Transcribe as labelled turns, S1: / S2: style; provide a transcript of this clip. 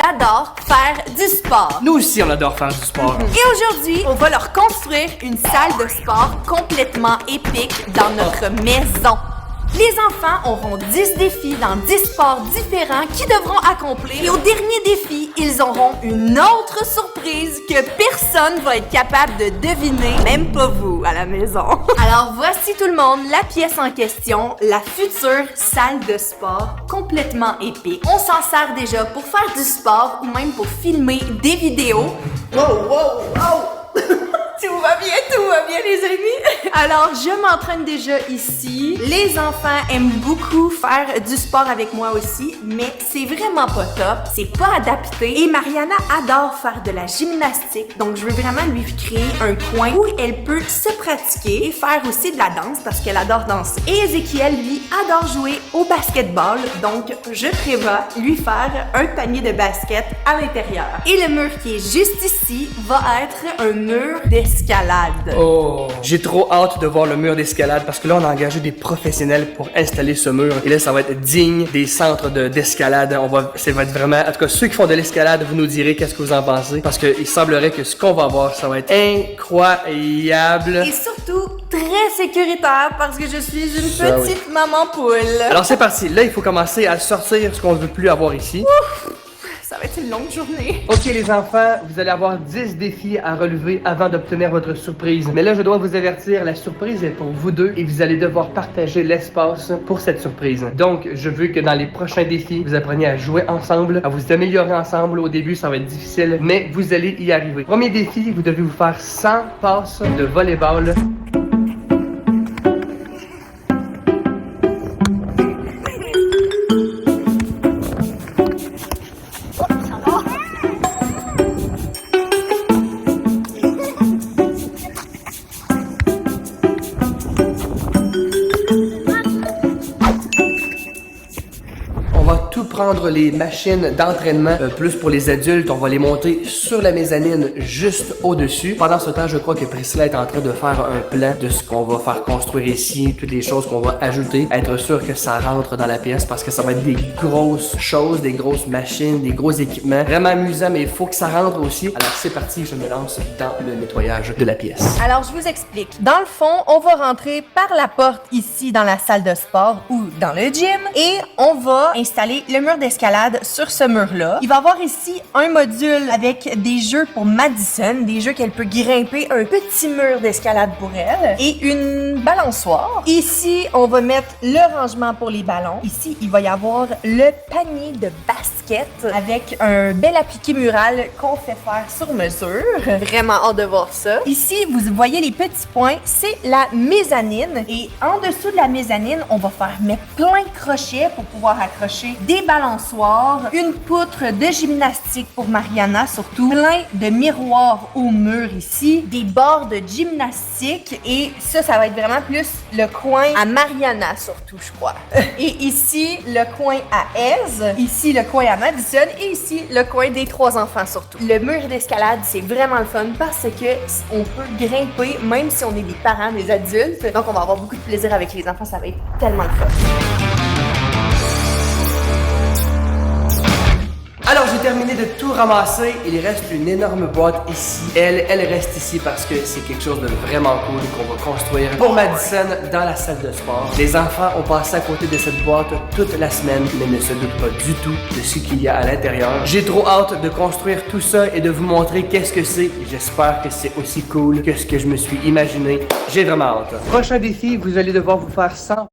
S1: adorent faire du sport.
S2: Nous aussi, on adore faire du sport.
S1: Et aujourd'hui, on va leur construire une salle de sport complètement épique dans notre maison. Les enfants auront 10 défis dans 10 sports différents qu'ils devront accomplir. Et au dernier défi, ils auront une autre surprise que personne va être capable de deviner, même pas vous à la maison. Alors voici tout le monde, la pièce en question, la future salle de sport complètement épique. On s'en sert déjà pour faire du sport ou même pour filmer des vidéos. Wow! Tout va bien les amis! Alors, je m'entraîne déjà ici. Les enfants aiment beaucoup faire du sport avec moi aussi, mais c'est vraiment pas top. C'est pas adapté. Et Mariana adore faire de la gymnastique, donc je veux vraiment lui créer un coin où elle peut se pratiquer et faire aussi de la danse parce qu'elle adore danser. Et Ézéchiel, lui, adore jouer au basketball, donc je prévois lui faire un panier de basket à l'intérieur. Et le mur qui est juste ici va être un mur d'escalade.
S2: Oh, j'ai trop hâte de voir le mur d'escalade parce que là, on a engagé des professionnels pour installer ce mur. Et là, ça va être digne des centres d'escalade. Ça va être vraiment... En tout cas, ceux qui font de l'escalade, vous nous direz qu'est-ce que vous en pensez. Parce qu'il semblerait que ce qu'on va voir, ça va être incroyable.
S1: Et surtout, très sécuritaire parce que je suis une petite maman poule.
S2: Alors, c'est parti. Là, il faut commencer à sortir ce qu'on ne veut plus avoir ici.
S1: Ouf! Ça va être une longue journée.
S2: Ok les enfants, vous allez avoir 10 défis à relever avant d'obtenir votre surprise. Mais là, je dois vous avertir, la surprise est pour vous deux et vous allez devoir partager l'espace pour cette surprise. Donc, je veux que dans les prochains défis, vous appreniez à jouer ensemble, à vous améliorer ensemble. Au début, ça va être difficile, mais vous allez y arriver. Premier défi, vous devez vous faire 100 passes de volleyball. Prendre les machines d'entraînement plus pour les adultes, on va les monter sur la mezzanine juste au-dessus. Pendant ce temps, je crois que Priscilla est en train de faire un plan de ce qu'on va faire construire ici, toutes les choses qu'on va ajouter, être sûr que ça rentre dans la pièce parce que ça va être des grosses choses, des grosses machines, des gros équipements. Vraiment amusant, mais il faut que ça rentre aussi. Alors c'est parti, je me lance dans le nettoyage de la pièce.
S1: Alors je vous explique. Dans le fond, on va rentrer par la porte ici dans la salle de sport ou dans le gym et on va installer le mur d'escalade sur ce mur-là. Il va y avoir ici un module avec des jeux pour Madison, des jeux qu'elle peut grimper, un petit mur d'escalade pour elle et une balançoire. Ici, on va mettre le rangement pour les ballons. Ici, il va y avoir le panier de basket avec un bel appliqué mural qu'on fait faire sur mesure. Vraiment hâte de voir ça. Ici, vous voyez les petits points, c'est la mezzanine et en dessous de la mezzanine, on va faire mettre plein de crochets pour pouvoir accrocher des balançoires, une poutre de gymnastique pour Mariana surtout, plein de miroirs au mur ici, des barres de gymnastique et ça va être vraiment plus le coin à Mariana surtout, je crois. Et ici, le coin à Aise, ici le coin à Madison et ici le coin des 3 enfants surtout. Le mur d'escalade, c'est vraiment le fun parce que on peut grimper même si on est des parents, des adultes. Donc on va avoir beaucoup de plaisir avec les enfants, ça va être tellement le fun.
S2: Alors j'ai terminé de tout ramasser, il reste une énorme boîte ici. Elle reste ici parce que c'est quelque chose de vraiment cool qu'on va construire pour Madison dans la salle de sport. Les enfants ont passé à côté de cette boîte toute la semaine, mais ne se doutent pas du tout de ce qu'il y a à l'intérieur. J'ai trop hâte de construire tout ça et de vous montrer qu'est-ce que c'est. J'espère que c'est aussi cool que ce que je me suis imaginé. J'ai vraiment hâte. Prochain défi, vous allez devoir vous faire 100